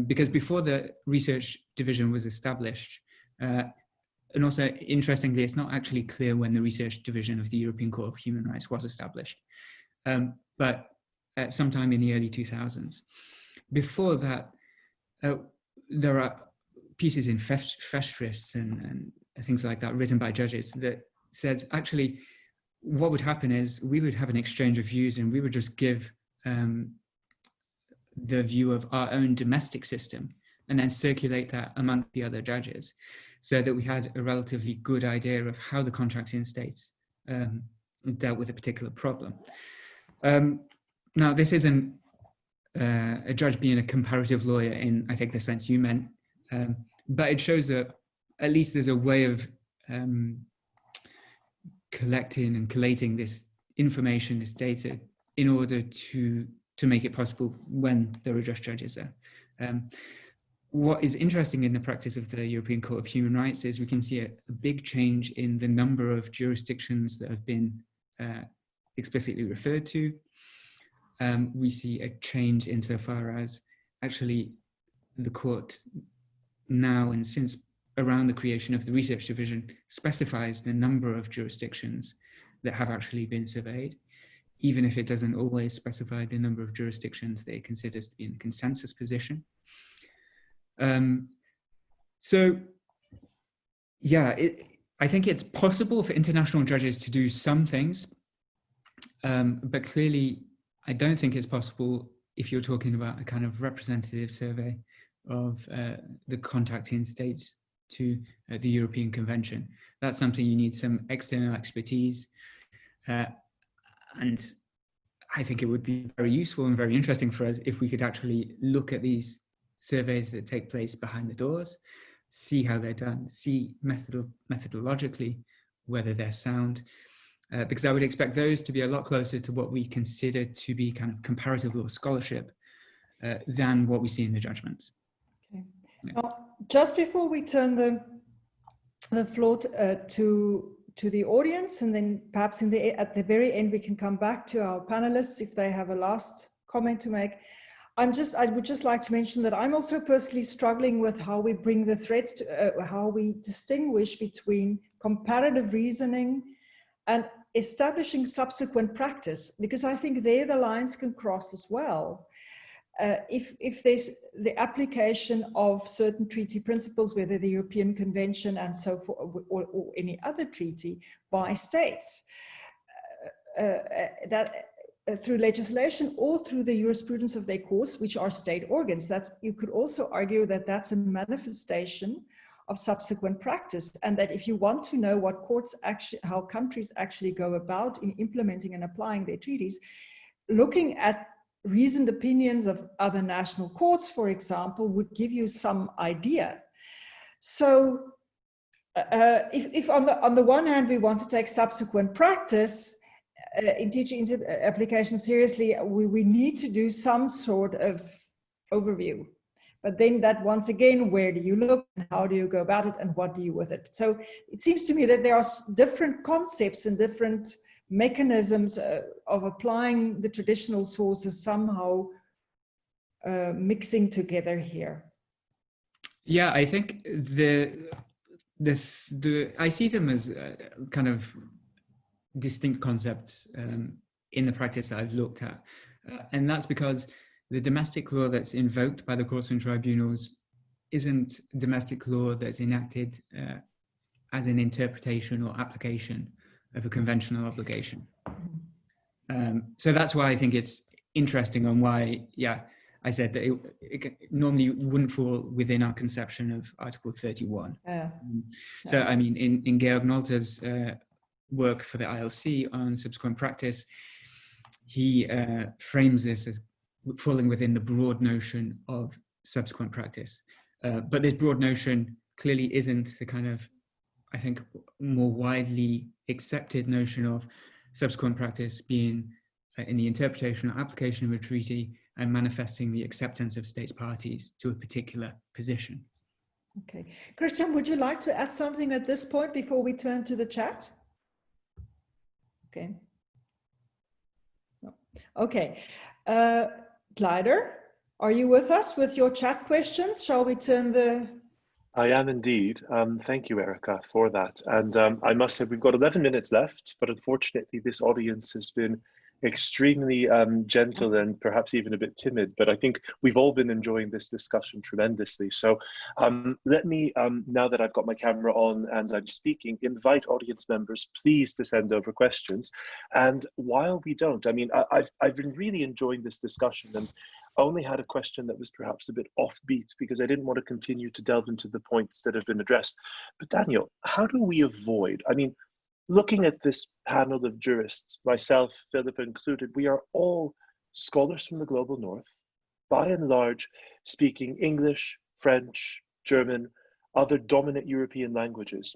because before the research division was established, and also interestingly, it's not actually clear when the research division of the European Court of Human Rights was established, but sometime in the early 2000s. Before that, there are pieces in Festschrifts and things like that written by judges that says, actually, what would happen is we would have an exchange of views, and we would just give the view of our own domestic system and then circulate that amongst the other judges, so that we had a relatively good idea of how the contracting states dealt with a particular problem. Now, this isn't a judge being a comparative lawyer in, I think, the sense you meant, but it shows that at least there's a way of collecting and collating this information, this data, in order to make it possible when there are just judges there. What is interesting in the practice of the European Court of Human Rights is we can see a big change in the number of jurisdictions that have been explicitly referred to. We see a change insofar as actually the court now, and since around the creation of the research division, specifies the number of jurisdictions that have actually been surveyed, even if it doesn't always specify the number of jurisdictions that it considers to be in consensus position. So yeah, I think it's possible for international judges to do some things, but clearly I don't think it's possible if you're talking about a kind of representative survey of the contacting states to the European Convention. That's something you need some external expertise. And I think it would be very useful and very interesting for us if we could actually look at these surveys that take place behind the doors, see how they're done, see methodologically whether they're sound, because I would expect those to be a lot closer to what we consider to be kind of comparative law scholarship than what we see in the judgments. Okay. Yeah. Now, just before we turn the floor to the audience, and then perhaps at the very end we can come back to our panelists if they have a last comment to make. I would just like to mention that I'm also personally struggling with how we bring the threads to, how we distinguish between comparative reasoning and establishing subsequent practice, because I think there the lines can cross as well. If there's the application of certain treaty principles, whether the European Convention and so forth, or any other treaty by states, through legislation or through the jurisprudence of their courts, which are state organs, you could also argue that that's a manifestation of subsequent practice, and that if you want to know what courts actually, how countries actually go about in implementing and applying their treaties, looking at reasoned opinions of other national courts, for example, would give you some idea. So if on the one hand we want to take subsequent practice in teaching application seriously, we need to do some sort of overview. But then that, once again, where do you look and how do you go about it and what do you with it? So it seems to me that there are different concepts and different mechanisms of applying the traditional sources somehow mixing together here. Yeah, I think I see them as kind of distinct concepts in the practice that I've looked at, and that's because the domestic law that's invoked by the courts and tribunals isn't domestic law that's enacted as an interpretation or application of a conventional obligation. So that's why I think it's interesting on why, yeah, I said that it normally wouldn't fall within our conception of Article 31. So, I mean, in Georg Nolte's work for the ILC on subsequent practice, he frames this as falling within the broad notion of subsequent practice. But this broad notion clearly isn't the kind of, I think, more widely accepted notion of subsequent practice being in the interpretation or application of a treaty and manifesting the acceptance of states parties to a particular position. Okay. Christian, would you like to add something at this point before we turn to the chat? Okay. No. Okay. Glider, are you with us with your chat questions? Shall we turn the... I am indeed. Thank you, Erica, for that. And I must say we've got 11 minutes left, but unfortunately this audience has been extremely gentle and perhaps even a bit timid, but I think we've all been enjoying this discussion tremendously. So let me, now that I've got my camera on and I'm speaking, invite audience members, please, to send over questions. And while we don't, I mean, I've been really enjoying this discussion, and I only had a question that was perhaps a bit offbeat because I didn't want to continue to delve into the points that have been addressed. But Daniel, how do we avoid, I mean, looking at this panel of jurists, myself, Philippa included, we are all scholars from the global north, by and large, speaking English, French, German, other dominant European languages.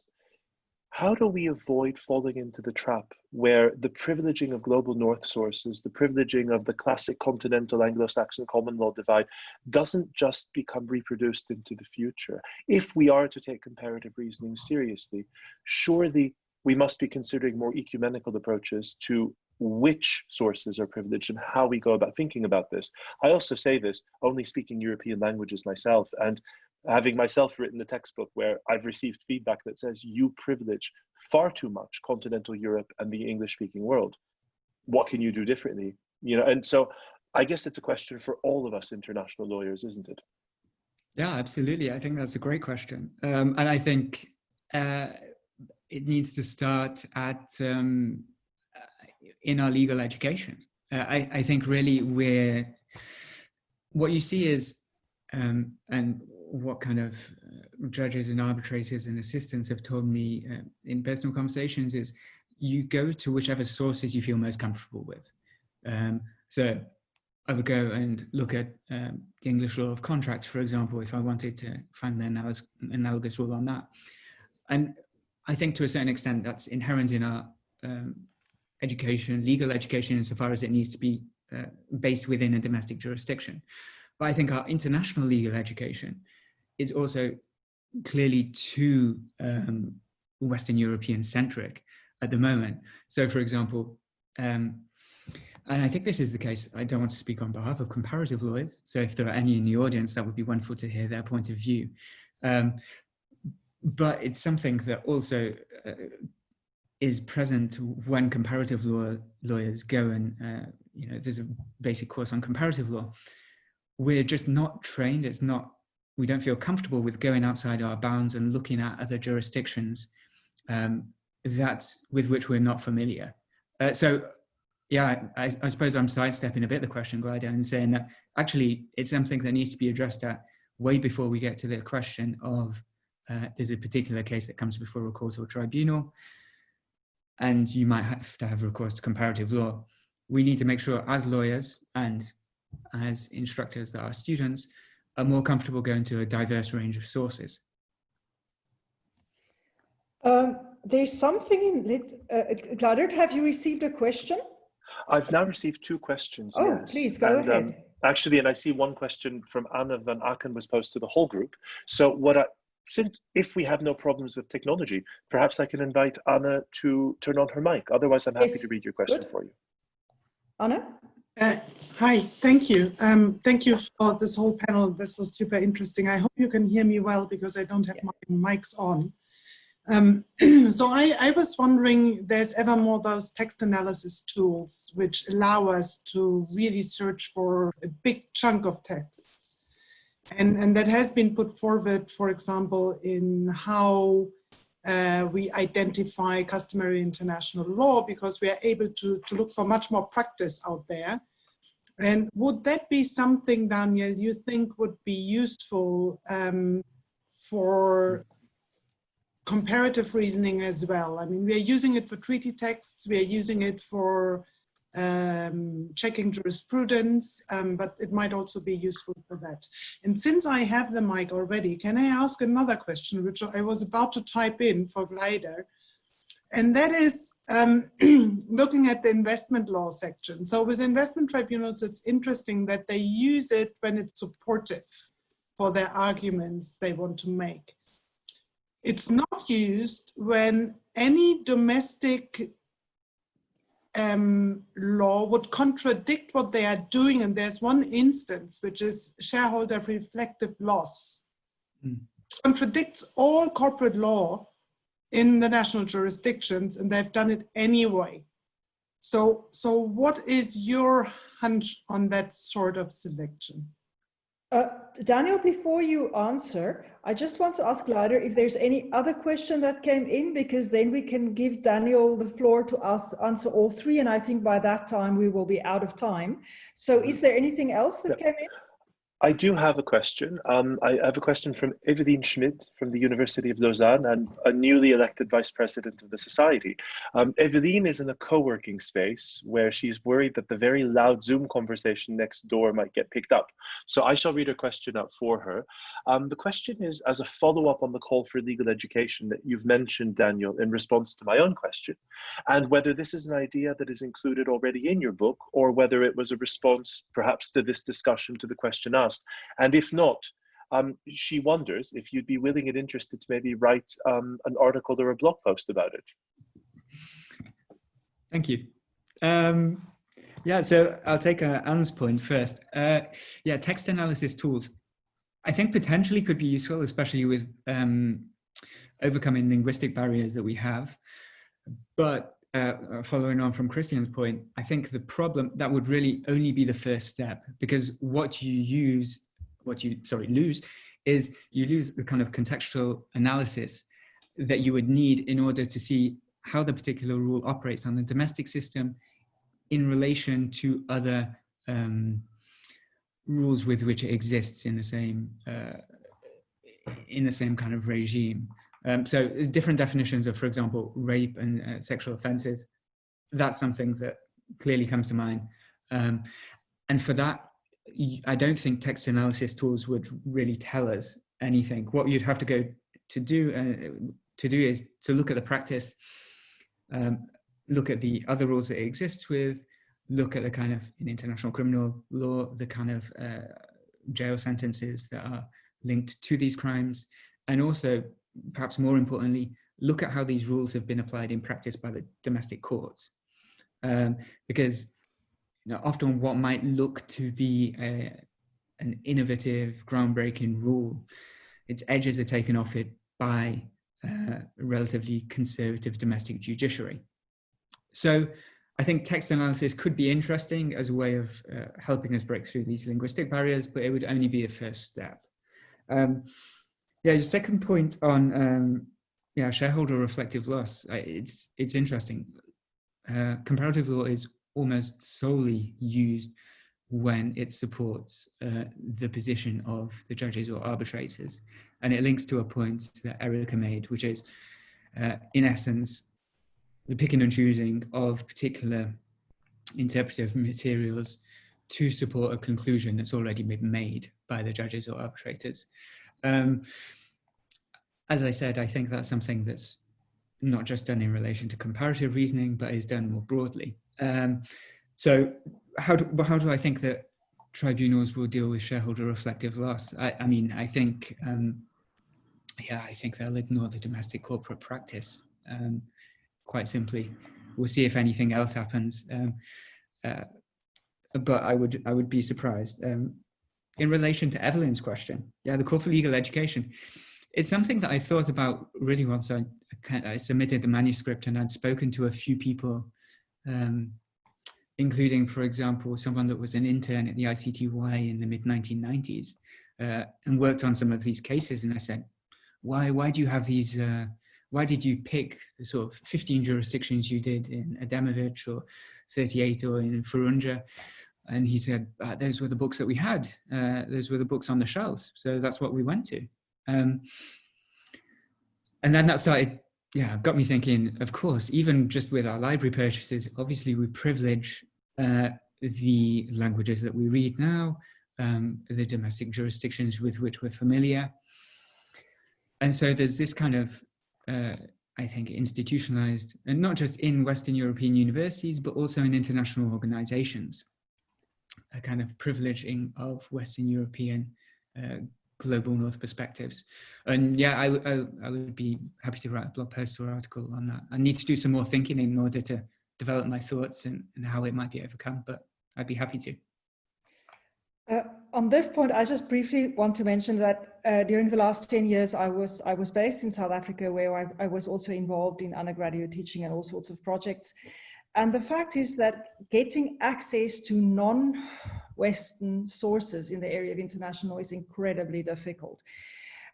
How do we avoid falling into the trap where the privileging of global north sources, the privileging of the classic continental Anglo-Saxon common law divide doesn't just become reproduced into the future? If we are to take comparative reasoning seriously, surely we must be considering more ecumenical approaches to which sources are privileged and how we go about thinking about this. I also say this only speaking European languages myself, and having myself written a textbook where I've received feedback that says you privilege far too much continental Europe and the English-speaking world. What can you do differently? You know, and so I guess it's a question for all of us international lawyers, isn't it? Yeah, absolutely. I think that's a great question. And I think it needs to start at in our legal education. I think really what you see is, and what kind of judges and arbitrators and assistants have told me in personal conversations is you go to whichever sources you feel most comfortable with. So I would go and look at the English law of contracts, for example, if I wanted to find an analogous rule on that. And I think to a certain extent that's inherent in our education, legal education, insofar as it needs to be based within a domestic jurisdiction. But I think our international legal education is also clearly too Western European centric at the moment. So for example, and I think this is the case, I don't want to speak on behalf of comparative lawyers, so if there are any in the audience, that would be wonderful to hear their point of view. But it's something that also is present when comparative lawyers go and, you know, there's a basic course on comparative law. We're just not trained, we don't feel comfortable with going outside our bounds and looking at other jurisdictions with which we're not familiar. So yeah, I suppose I'm sidestepping a bit the question, Glyder, and saying that actually it's something that needs to be addressed at way before we get to the question of there's a particular case that comes before a court or tribunal, and you might have to have recourse to comparative law. We need to make sure as lawyers and as instructors that our students are more comfortable going to a diverse range of sources. There's something in it. Gladert, have you received a question? I've now received 2 questions. Oh, yes. Please go ahead. Actually, and I see one question from Anna van Aken was posed to the whole group. So if we have no problems with technology, perhaps I can invite Anna to turn on her mic. Otherwise, I'm happy to read your question for you. Anna? Hi, thank you. Thank you for this whole panel. This was super interesting. I hope you can hear me well because I don't have my mics on. So I was wondering, there's ever more those text analysis tools which allow us to really search for a big chunk of texts. And that has been put forward, for example, in how we identify customary international law, because we are able to look for much more practice out there. And would that be something, Daniel, you think would be useful for comparative reasoning as well? I mean, we are using it for treaty texts, we are using it for checking jurisprudence, but it might also be useful for that. And since I have the mic already, can I ask another question, which I was about to type in for Glyder? And that is looking at the investment law section. So with investment tribunals, it's interesting that they use it when it's supportive for their arguments they want to make. It's not used when any domestic law would contradict what they are doing. And there's one instance, which is shareholder reflective loss. Contradicts all corporate law in the national jurisdictions, and they've done it anyway. So what is your hunch on that sort of selection? Daniel, before you answer, I just want to ask Leider if there's any other question that came in, because then we can give Daniel the floor to answer all three, and I think by that time we will be out of time. So is there anything else that came in? I do have a question. I have a question from Evelyn Schmidt from the University of Lausanne and a newly elected vice president of the society. Evelyn is in a co-working space where she's worried that the very loud Zoom conversation next door might get picked up. So I shall read her question out for her. The question is, as a follow-up on the call for legal education that you've mentioned, Daniel, in response to my own question, and whether this is an idea that is included already in your book, or whether it was a response perhaps to this discussion, to the question asked. And if not, she wonders if you'd be willing and interested to maybe write an article or a blog post about it. Thank you. Yeah, so I'll take Anne's point first. Yeah, text analysis tools, I think potentially could be useful, especially with overcoming linguistic barriers that we have. But following on from Christian's point, I think the problem, that would really only be the first step, because what you lose is you lose the kind of contextual analysis that you would need in order to see how the particular rule operates on the domestic system in relation to other rules with which it exists in the same kind of regime. So different definitions of, for example, rape and sexual offenses, that's something that clearly comes to mind. And for that, I don't think text analysis tools would really tell us anything. What you'd have to go to do is to look at the practice, look at the other rules that it exists with, look at the kind of, in international criminal law, the kind of jail sentences that are linked to these crimes, and also, perhaps more importantly, look at how these rules have been applied in practice by the domestic courts. Because often what might look to be an innovative, groundbreaking rule, its edges are taken off it by a relatively conservative domestic judiciary. So I think text analysis could be interesting as a way of helping us break through these linguistic barriers, but it would only be a first step. Yeah, your second point on shareholder reflective loss, it's interesting. Comparative law is almost solely used when it supports the position of the judges or arbitrators. And it links to a point that Erica made, which is, in essence, the picking and choosing of particular interpretive materials to support a conclusion that's already been made by the judges or arbitrators. As I said, I think that's something that's not just done in relation to comparative reasoning, but is done more broadly. So how do I think that tribunals will deal with shareholder reflective loss? I mean, I think, I think they'll ignore the domestic corporate practice, quite simply. We'll see if anything else happens. But I would be surprised. In relation to Evelyn's question, the call for legal education, it's something that I thought about really once I submitted the manuscript, and I'd spoken to a few people, including, for example, someone that was an intern at the ICTY in the mid-1990s and worked on some of these cases. And I said, why do you have these, why did you pick the sort of 15 jurisdictions you did in Adamovich or 38 or in Farunja? And he said, those were the books that we had. Those were the books on the shelves. So that's what we went to. And then that started, got me thinking, of course, even just with our library purchases, obviously we privilege the languages that we read now, the domestic jurisdictions with which we're familiar. And so there's this kind of, I think, institutionalized, and not just in Western European universities, but also in international organizations, a kind of privileging of Western European global North perspectives. And I would be happy to write a blog post or article on that. I need to do some more thinking in order to develop my thoughts and how it might be overcome, but I'd be happy to. on this point, I just briefly want to mention that during the last 10 years, I was based in South Africa, where I was also involved in undergraduate teaching and all sorts of projects. And the fact is that getting access to non-Western sources in the area of international law is incredibly difficult.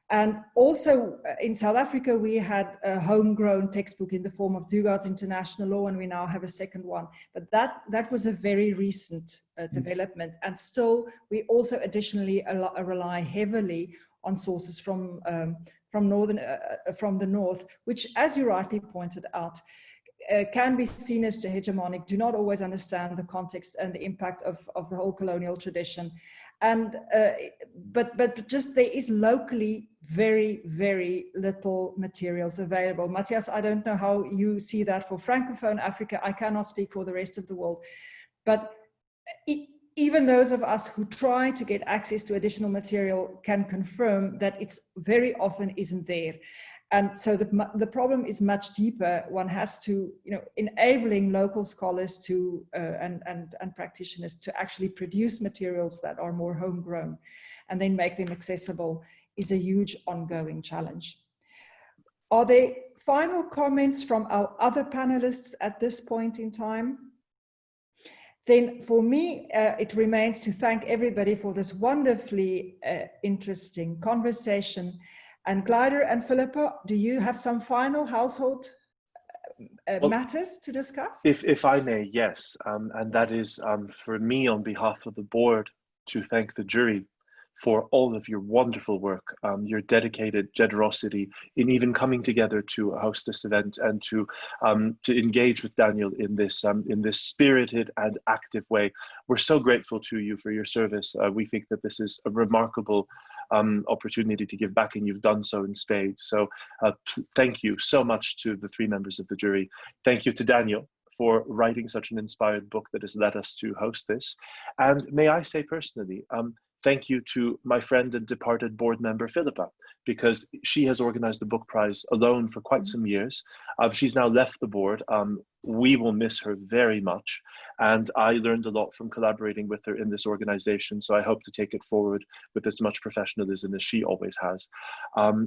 And also in South Africa, we had a homegrown textbook in the form of Dugard's International Law, and we now have a second one. But that was a very recent development. And still, we also additionally rely heavily on sources from the north, which, as you rightly pointed out, can be seen as hegemonic, do not always understand the context and the impact of the whole colonial tradition. And but just there is locally very, very little materials available. Matthias, I don't know how you see that for Francophone Africa. I cannot speak for the rest of the world. But even those of us who try to get access to additional material can confirm that it's very often isn't there. And so the problem is much deeper. One has to, enabling local scholars to and practitioners to actually produce materials that are more homegrown and then make them accessible is a huge ongoing challenge. Are there final comments from our other panelists at this point in time? Then for me, it remains to thank everybody for this wonderfully interesting conversation. And Glider and Philippa, do you have some final household matters to discuss? If I may, yes. And that is for me, on behalf of the board, to thank the jury for all of your wonderful work, your dedicated generosity in even coming together to host this event and to engage with Daniel in this spirited and active way. We're so grateful to you for your service. We think that this is a remarkable opportunity to give back, and you've done so in spades. So thank you so much to the three members of the jury. Thank you to Daniel for writing such an inspired book that has led us to host this. And may I say personally, thank you to my friend and departed board member, Philippa, because she has organized the book prize alone for quite some years. She's now left the board. We will miss her very much. And I learned a lot from collaborating with her in this organization. So I hope to take it forward with as much professionalism as she always has.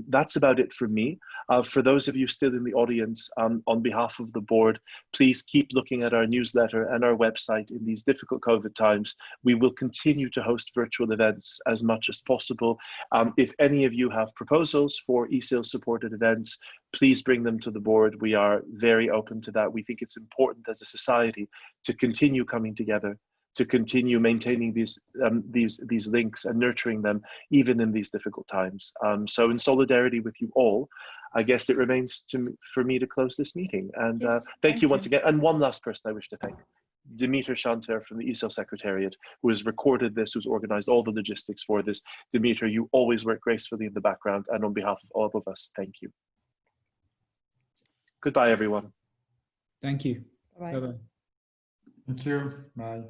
That's about it for me. For those of you still in the audience, on behalf of the board, please keep looking at our newsletter and our website in these difficult COVID times. We will continue to host virtual events as much as possible. If any of you have proposals for ESIL supported events, please bring them to the board. We are very open to that. We think it's important as a society to continue coming together, to continue maintaining these links and nurturing them even in these difficult times. So in solidarity with you all, I guess it remains for me to close this meeting. And yes, thank you once again. And one last person I wish to thank, Demeter Chanter from the ESIL Secretariat, who has recorded this, who's organized all the logistics for this. Demeter, you always work gracefully in the background, and on behalf of all of us, thank you. Goodbye, everyone. Thank you. Bye-bye. Bye-bye. Thank you. Bye.